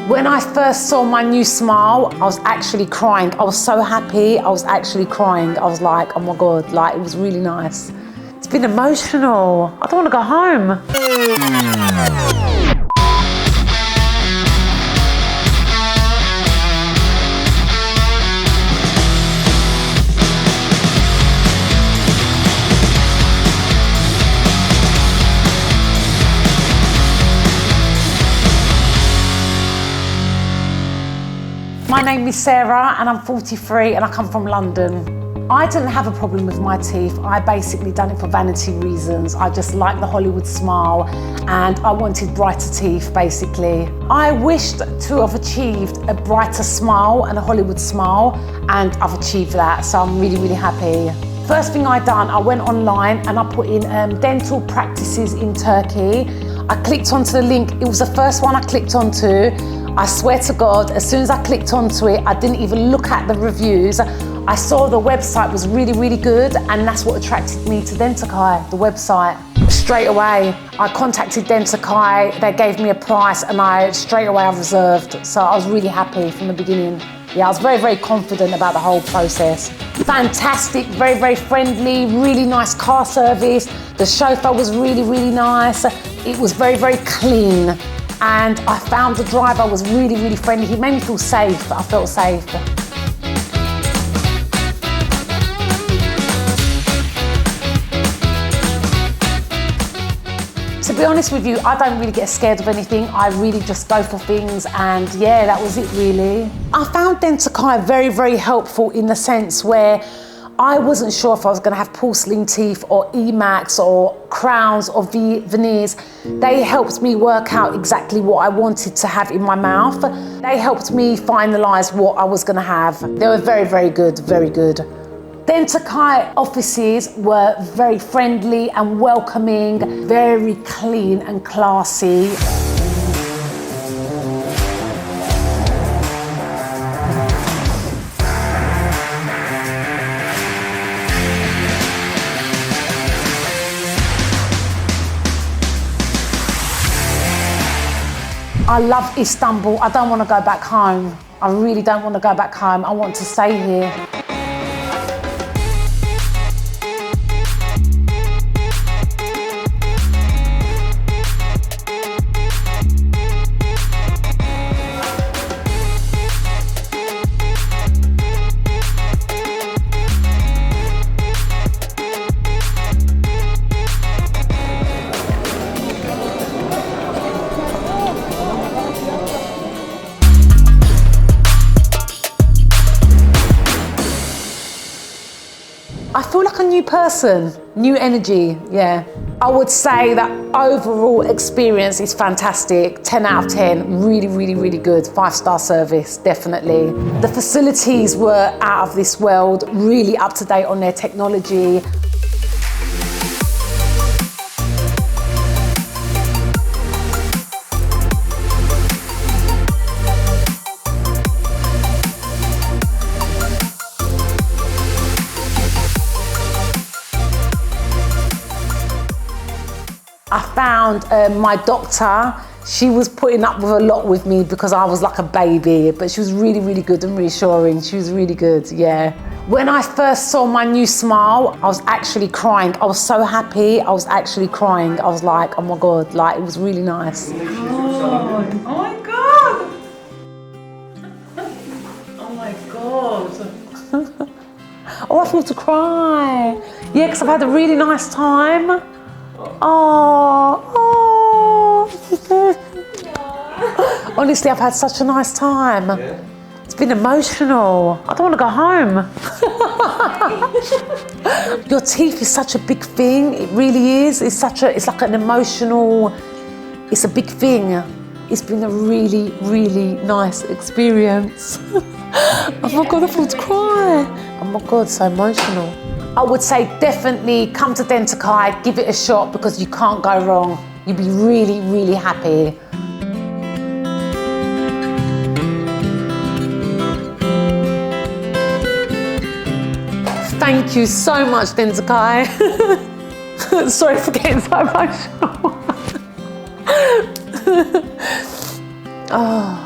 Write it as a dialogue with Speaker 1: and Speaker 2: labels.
Speaker 1: When I first saw my new smile, I was actually crying. I was so happy, I was actually crying. I was like, oh my God, like it was really nice. It's been emotional. I don't want to go home. My name is Sarah and I'm 43 and I come from London. I didn't have a problem with my teeth. I basically done it for vanity reasons. I just like the Hollywood smile and I wanted brighter teeth basically. I wished to have achieved a brighter smile and a Hollywood smile and I've achieved that, so I'm really, really happy. First thing I done, I went online and I put in dental practices in Turkey. I clicked onto the link. It was the first one I clicked onto. I swear to God, as soon as I clicked onto it, I didn't even look at the reviews. I saw the website was really, really good, and that's what attracted me to Dentakay, the website. Straight away, I contacted Dentakay, they gave me a price, and straight away I reserved. So I was really happy from the beginning. Yeah, I was very, very confident about the whole process. Fantastic, very, very friendly, really nice car service. The chauffeur was really, really nice. It was very, very clean. And I found the driver was really, really friendly. He made me feel safe. I felt safe. To be honest with you, I don't really get scared of anything. I really just go for things, and yeah, that was it really. I found Dentakay very, very helpful in the sense where I wasn't sure if I was going to have porcelain teeth or Emax or crowns or veneers. They helped me work out exactly what I wanted to have in my mouth. They helped me finalise what I was going to have. They were very, very good, very good. Dentakay offices were very friendly and welcoming, very clean and classy. I love Istanbul. I don't want to go back home. I really don't want to go back home. I want to stay here. I feel like a new person, new energy, yeah. I would say that overall experience is fantastic, 10 out of 10, really, really, really good, 5-star service, definitely. The facilities were out of this world, really up to date on their technology. I found my doctor, she was putting up with a lot with me because I was like a baby, but she was really, really good and reassuring. She was really good, yeah. When I first saw my new smile, I was actually crying. I was so happy, I was actually crying. I was like, oh my God, like it was really nice.
Speaker 2: Oh my God! Oh my God!
Speaker 1: Oh, I feel to cry. Yeah, because I've had a really nice time. Oh. Honestly, I've had such a nice time.
Speaker 3: Yeah.
Speaker 1: It's been emotional. I don't want to go home. Your teeth is such a big thing. It really is. It's like an emotional, it's a big thing. It's been a really, really nice experience. Oh my God, I feel to cry. Oh my God, so emotional. I would say definitely come to Dentakay, give it a shot because you can't go wrong. You'll be really, really happy. Thank you so much, Dentakay. Sorry for getting so emotional. Oh.